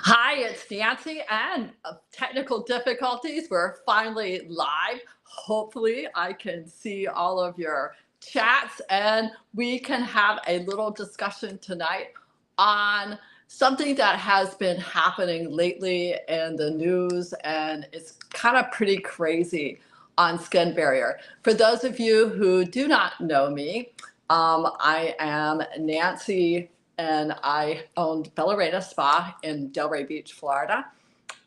Hi, it's Nancy, and technical difficulties. We're finally live. Hopefully, I can see all of your chats and we can have a little discussion tonight on something that has been happening lately in the news, and it's kind of pretty crazy on skin barrier. For those of you who do not know me, I am Nancy and I owned Bella Reina Spa in Delray Beach, Florida,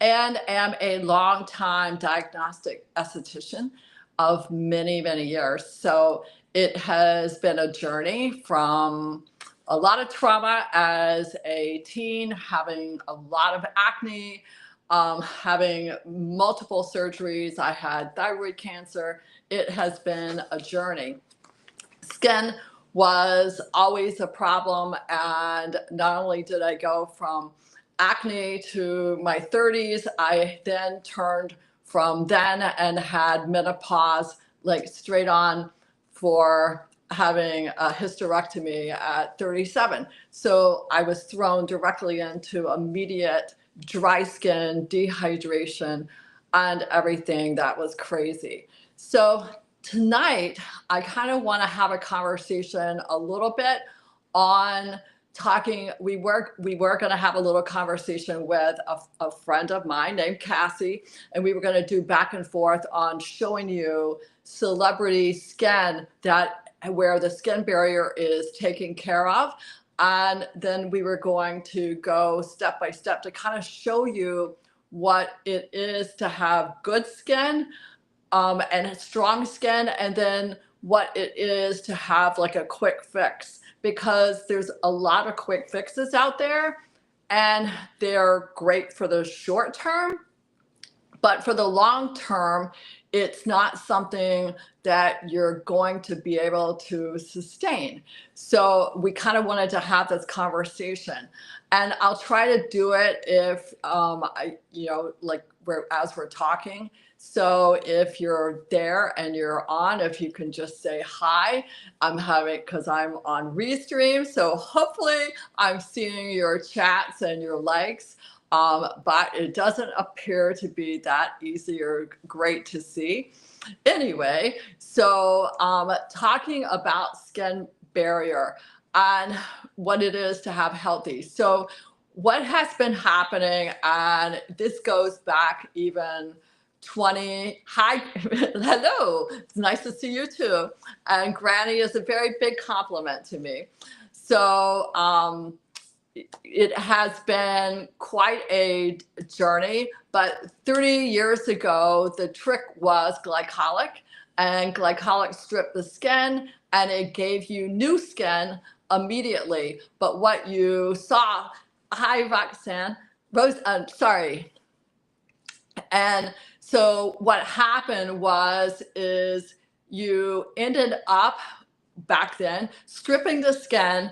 and am a longtime diagnostic aesthetician of many, many years. So it has been a journey from a lot of trauma as a teen, having a lot of acne, having multiple surgeries. I had thyroid cancer. It has been a journey. Skin was always a problem, and not only did I go from acne to my 30s, I then turned from then and had menopause like straight on for having a hysterectomy at 37. So I was thrown directly into immediate dry skin, dehydration, and everything that was crazy. So tonight, I kind of want to have a conversation a little bit on talking. We were going to have a little conversation with a friend of mine named Cassie, and we were going to do back and forth on showing you celebrity skin where the skin barrier is taken care of. And then we were going to go step by step to kind of show you what it is to have good skin, and strong skin, and then what it is to have like a quick fix, because there's a lot of quick fixes out there and they're great for the short term, but for the long term, it's not something that you're going to be able to sustain. So we kind of wanted to have this conversation, and I'll try to do it if as we're talking. So if you're there and you're on, if you can just say hi. Because I'm on Restream, so hopefully I'm seeing your chats and your likes. But it doesn't appear to be that easy or great to see. Anyway, so talking about skin barrier and what it is to have healthy. So what has been happening, and this goes back even 20, hi, hello, it's nice to see you too. And Granny is a very big compliment to me. So it has been quite a journey, but 30 years ago, the trick was glycolic, and glycolic stripped the skin and it gave you new skin immediately. But what you saw, hi Roxanne, sorry. And so what happened is you ended up back then stripping the skin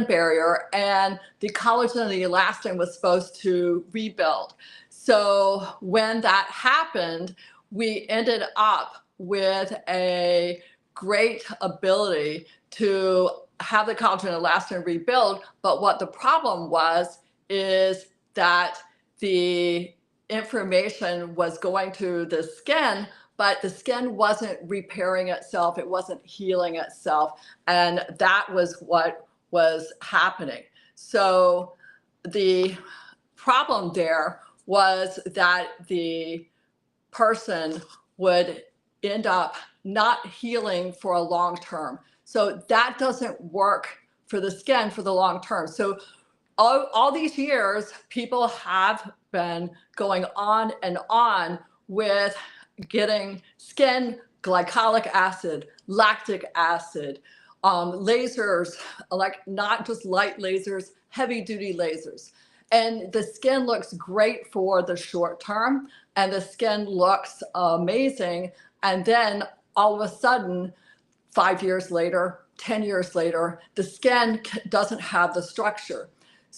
barrier, and the collagen and the elastin was supposed to rebuild. So when that happened, we ended up with a great ability to have the collagen and elastin rebuild. But what the problem was is that the information was going to the skin, but the skin wasn't repairing itself, it wasn't healing itself, and that was what was happening. So the problem there was that the person would end up not healing for a long term. So that doesn't work for the skin for the long term. So all these years, people have been going on and on with getting skin glycolic acid, lactic acid, lasers, like not just light lasers, heavy duty lasers. And the skin looks great for the short term, and the skin looks amazing. And then all of a sudden, 5 years later, 10 years later, the skin doesn't have the structure.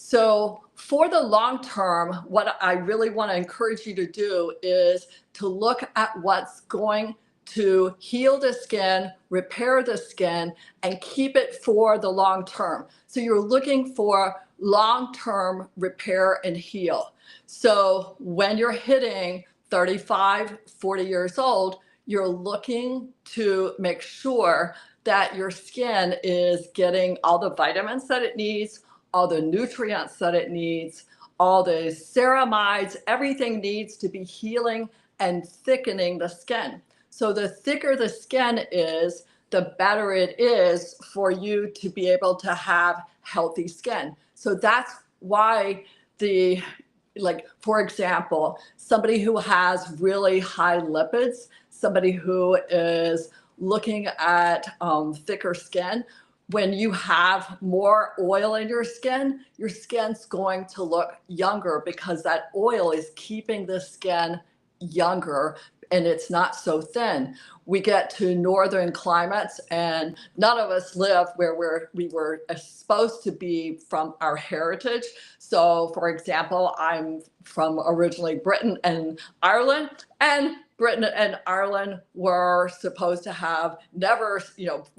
So for the long term, what I really want to encourage you to do is to look at what's going to heal the skin, repair the skin, and keep it for the long term. So you're looking for long-term repair and heal. So when you're hitting 35, 40 years old, you're looking to make sure that your skin is getting all the vitamins that it needs, all the nutrients that it needs, all the ceramides, everything needs to be healing and thickening the skin. So the thicker the skin is, the better it is for you to be able to have healthy skin. So that's why like, for example, somebody who has really high lipids, somebody who is looking at thicker skin, when you have more oil in your skin's going to look younger because that oil is keeping the skin younger and it's not so thin. We get to northern climates and none of us live where we were supposed to be from our heritage. So for example, I'm from originally Britain and Ireland, and Britain and Ireland were supposed to have never,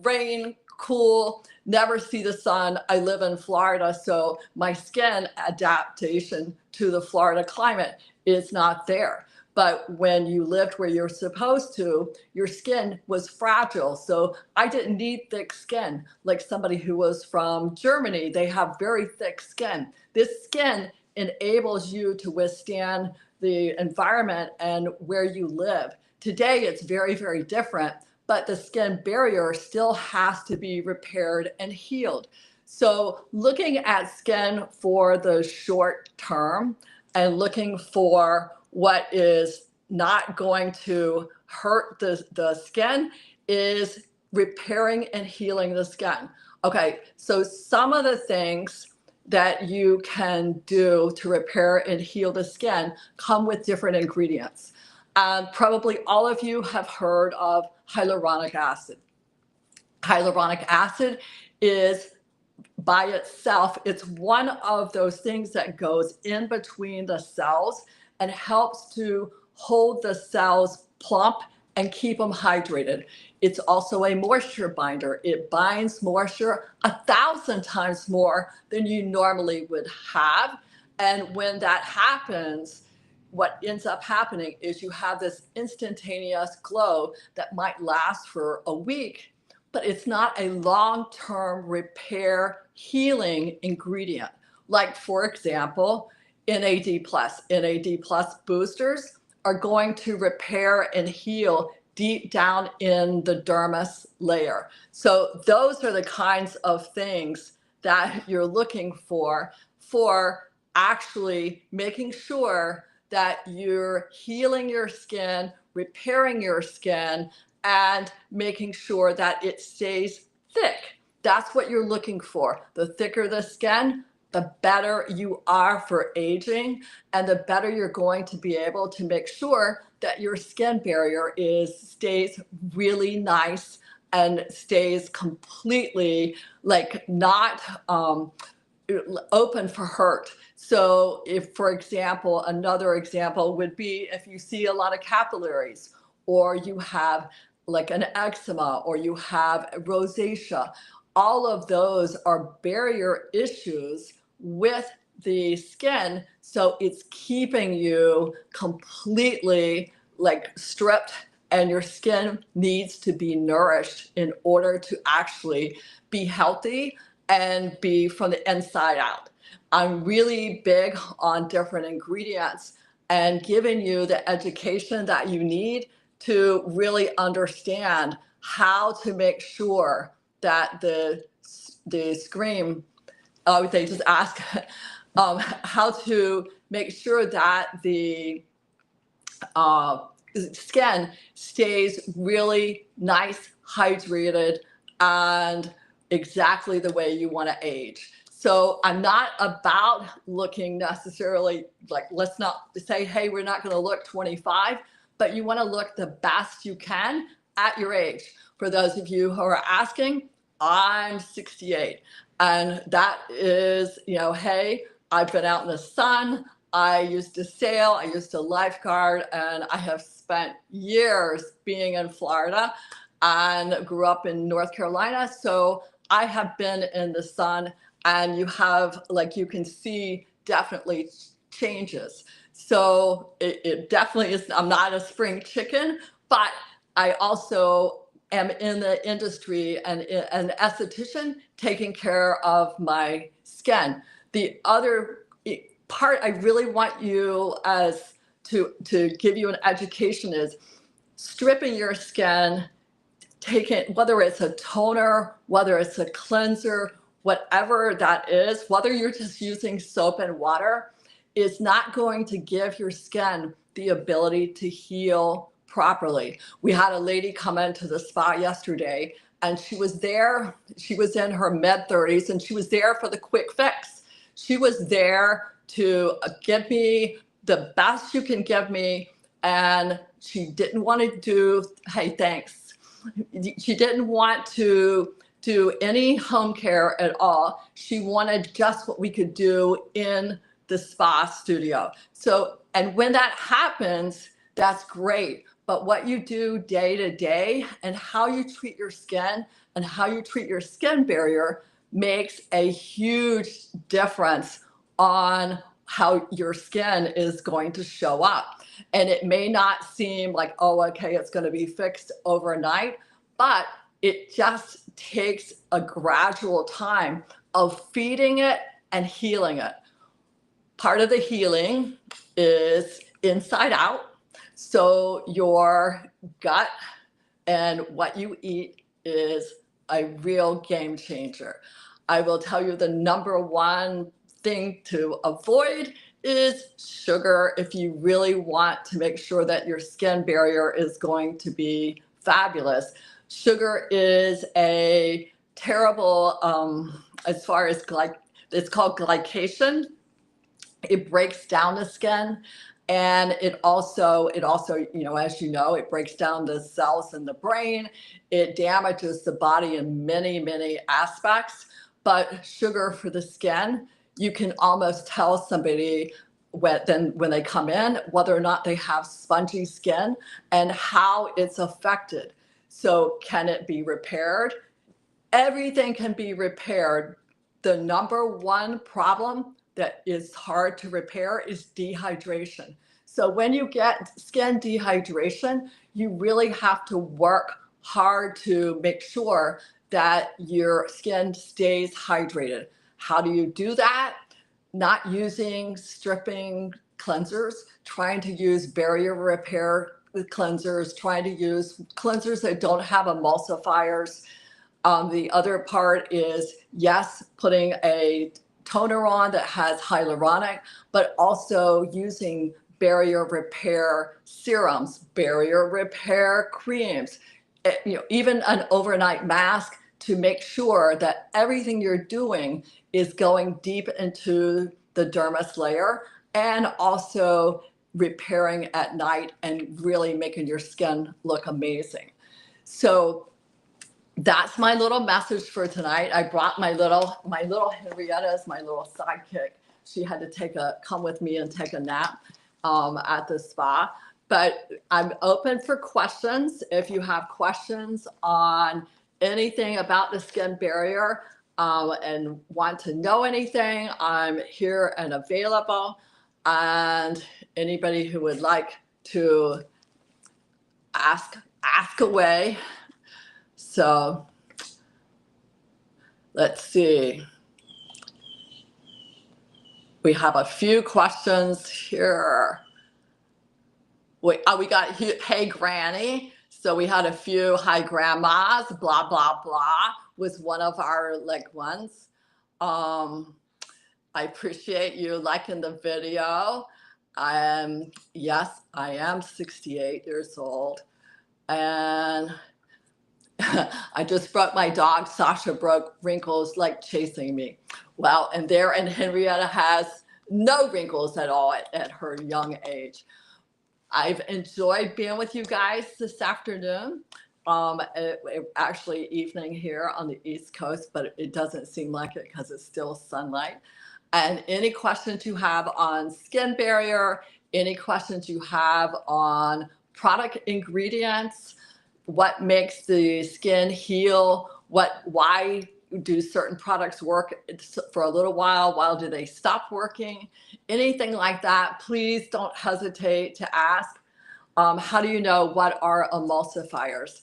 rain, cool, never see the sun. I live in Florida, so my skin adaptation to the Florida climate is not there. But when you lived where you're supposed to, your skin was fragile. So I didn't need thick skin. Like somebody who was from Germany, they have very thick skin. This skin enables you to withstand the environment and where you live. Today, it's very, very different, but the skin barrier still has to be repaired and healed. So looking at skin for the short term and looking for what is not going to hurt the skin is repairing and healing the skin. Okay, so some of the things that you can do to repair and heal the skin come with different ingredients. Probably all of you have heard of hyaluronic acid. Hyaluronic acid is by itself, it's one of those things that goes in between the cells and helps to hold the cells plump and keep them hydrated. It's also a moisture binder. It binds moisture 1,000 times more than you normally would have. And when that happens, what ends up happening is you have this instantaneous glow that might last for a week, but it's not a long-term repair healing ingredient. Like, for example, NAD+. NAD+ boosters are going to repair and heal deep down in the dermis layer. So those are the kinds of things that you're looking for actually making sure that you're healing your skin, repairing your skin, and making sure that it stays thick. That's what you're looking for. The thicker the skin, the better you are for aging, and the better you're going to be able to make sure that your skin barrier stays really nice and stays completely not open for hurt. So if, for example, another example would be if you see a lot of capillaries, or you have like an eczema, or you have rosacea, all of those are barrier issues with the skin. So it's keeping you completely stripped, and your skin needs to be nourished in order to actually be healthy and be from the inside out. I'm really big on different ingredients and giving you the education that you need to really understand how to make sure that the scream, they just ask how to make sure that the skin stays really nice, hydrated, and exactly the way you want to age. So I'm not about looking necessarily let's not say, hey, we're not going to look 25, but you want to look the best you can at your age. For those of you who are asking, I'm 68. And that is, hey, I've been out in the sun. I used to sail, I used to lifeguard, and I have spent years being in Florida and grew up in North Carolina. So I have been in the sun. and you have, like, you can see definitely changes. So it definitely is, I'm not a spring chicken, but I also am in the industry and an esthetician taking care of my skin. The other part I really want you as to give you an education is stripping your skin, taking, whether it's a toner, whether it's a cleanser, whatever that is, whether you're just using soap and water, is not going to give your skin the ability to heal properly. We had a lady come into the spa yesterday, and she was there, she was in her mid-30s, and she was there for the quick fix. She was there to give me the best you can give me, and she didn't want to do, hey, thanks. She didn't want to do any home care at all. She wanted just what we could do in the spa studio. So, and when that happens, that's great. But what you do day to day and how you treat your skin and how you treat your skin barrier makes a huge difference on how your skin is going to show up. And it may not seem like, oh, okay, it's going to be fixed overnight, but it just takes a gradual time of feeding it and healing it. Part of the healing is inside out. So your gut and what you eat is a real game changer. I will tell you the number one thing to avoid is sugar if you really want to make sure that your skin barrier is going to be fabulous. Sugar is a terrible, as far as it's called glycation. It breaks down the skin, and it also, you know, as you know, it breaks down the cells in the brain. It damages the body in many, many aspects. But sugar for the skin, you can almost tell somebody when they come in whether or not they have spongy skin and how it's affected. So can it be repaired? Everything can be repaired. The number one problem that is hard to repair is dehydration. So when you get skin dehydration, you really have to work hard to make sure that your skin stays hydrated. How do you do that? Not using stripping cleansers, trying to use barrier repair cleansers, trying to use cleansers that don't have emulsifiers. The other part is, yes, putting a toner on that has hyaluronic, but also using barrier repair serums, barrier repair creams, you know, even an overnight mask to make sure that everything you're doing is going deep into the dermis layer and also repairing at night and really making your skin look amazing. So that's my little message for tonight. I brought my little Henrietta as my little sidekick. She had to come with me and take a nap at the spa. But I'm open for questions. If you have questions on anything about the skin barrier and want to know anything, I'm here and available. And anybody who would like to ask away. So let's see. We have a few questions here. We got, hey Granny. So we had a few, hi grandmas, blah, blah, blah, was one of our ones. I appreciate you liking the video. Yes, I am 68 years old. And I just broke my dog. Sasha broke wrinkles like chasing me. Well, and Henrietta has no wrinkles at all at her young age. I've enjoyed being with you guys this afternoon. Actually evening here on the East Coast, but it doesn't seem like it because it's still sunlight. And any questions you have on skin barrier, any questions you have on product ingredients, what makes the skin heal, why do certain products work for a little while do they stop working? Anything like that, please don't hesitate to ask. How do you know what are emulsifiers?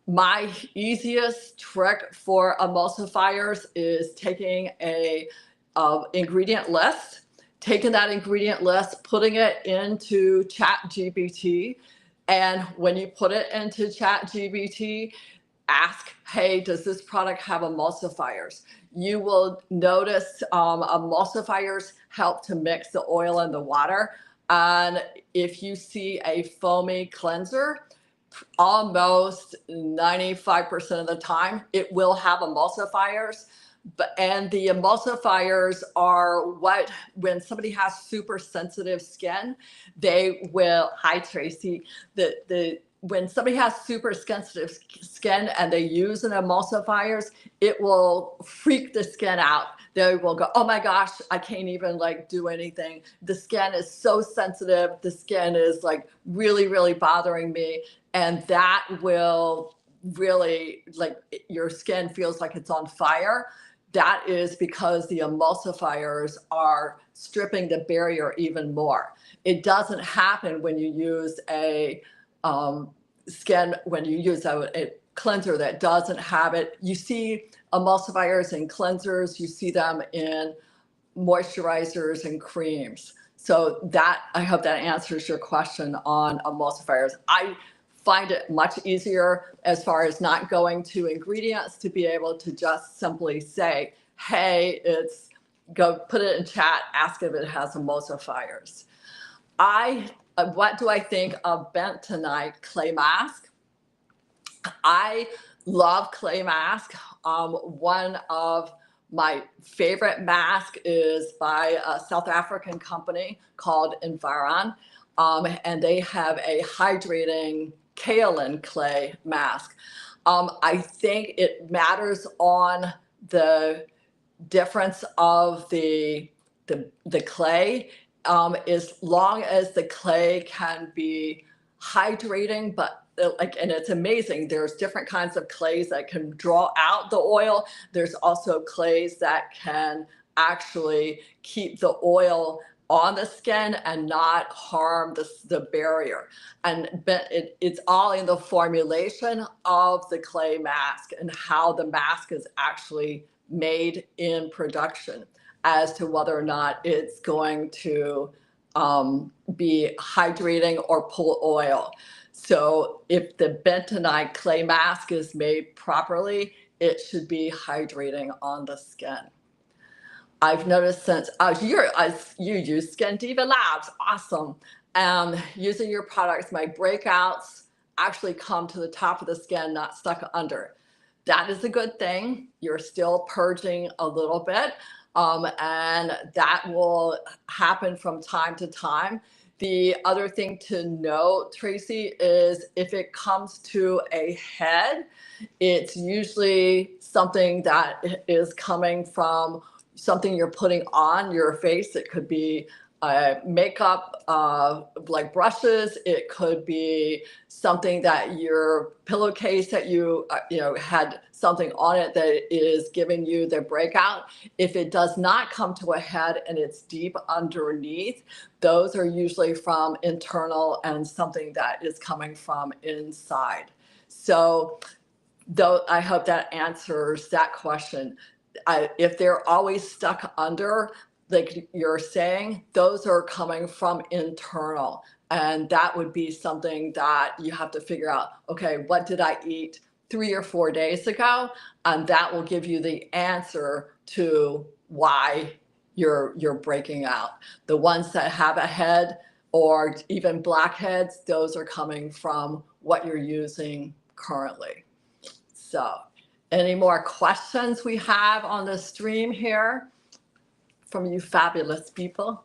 My easiest trick for emulsifiers is taking a ingredient list, taking that ingredient list, putting it into ChatGPT, and when you put it into ChatGPT, ask, hey, does this product have emulsifiers? You will notice emulsifiers help to mix the oil and the water. And if you see a foamy cleanser, almost 95% of the time, it will have emulsifiers. And the emulsifiers are what, when somebody has super sensitive skin, they will, hi Tracy, when somebody has super sensitive skin and they use an emulsifiers, it will freak the skin out. They will go, oh my gosh, I can't even like do anything. The skin is so sensitive. The skin is like really, really bothering me. And that will really, like, your skin feels like it's on fire. That is because the emulsifiers are stripping the barrier even more. It doesn't happen when you use a when you use a cleanser that doesn't have it. You see emulsifiers in cleansers, you see them in moisturizers and creams. So that, I hope that answers your question on emulsifiers. I find it much easier as far as not going to ingredients to be able to just simply say, hey, go put it in chat, ask if it has emulsifiers. What do I think of bentonite clay mask? I love clay mask. One of my favorite mask is by a South African company called Environ, and they have a hydrating kaolin clay mask. I think it matters on the difference of the clay. As long as the clay can be hydrating, but and it's amazing. There's different kinds of clays that can draw out the oil. There's also clays that can actually keep the oil on the skin and not harm the barrier. And it's all in the formulation of the clay mask and how the mask is actually made in production as to whether or not it's going to be hydrating or pull oil. So if the bentonite clay mask is made properly, it should be hydrating on the skin. I've noticed since you use Skin Diva Labs, awesome. Using your products, my breakouts actually come to the top of the skin, not stuck under. That is a good thing. You're still purging a little bit, and that will happen from time to time. The other thing to note, Tracy, is if it comes to a head, it's usually something that is coming from something you're putting on your face. It could be makeup, like brushes. It could be something that your pillowcase that you had something on it that is giving you the breakout. If it does not come to a head and it's deep underneath, those are usually from internal and something that is coming from inside. So though, I hope that answers that question. If they're always stuck under, like you're saying, those are coming from internal. And that would be something that you have to figure out, okay, what did I eat 3 or 4 days ago? And that will give you the answer to why you're breaking out. The ones that have a head or even blackheads, those are coming from what you're using currently. So any more questions we have on the stream here from you fabulous people?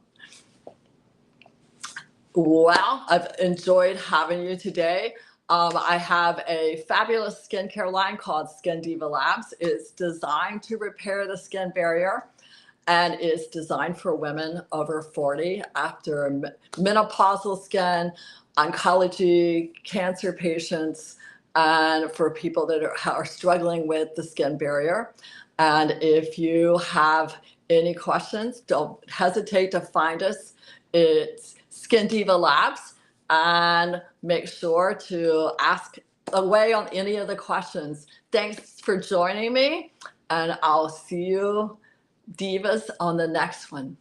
Well, I've enjoyed having you today. I have a fabulous skincare line called Skin Diva Labs. It's designed to repair the skin barrier and is designed for women over 40 after menopausal skin, oncology, cancer patients, and for people that are struggling with the skin barrier. And if you have any questions, don't hesitate to find us. It's Skin Diva Labs, and make sure to ask away on any of the questions. Thanks for joining me, and I'll see you divas on the next one.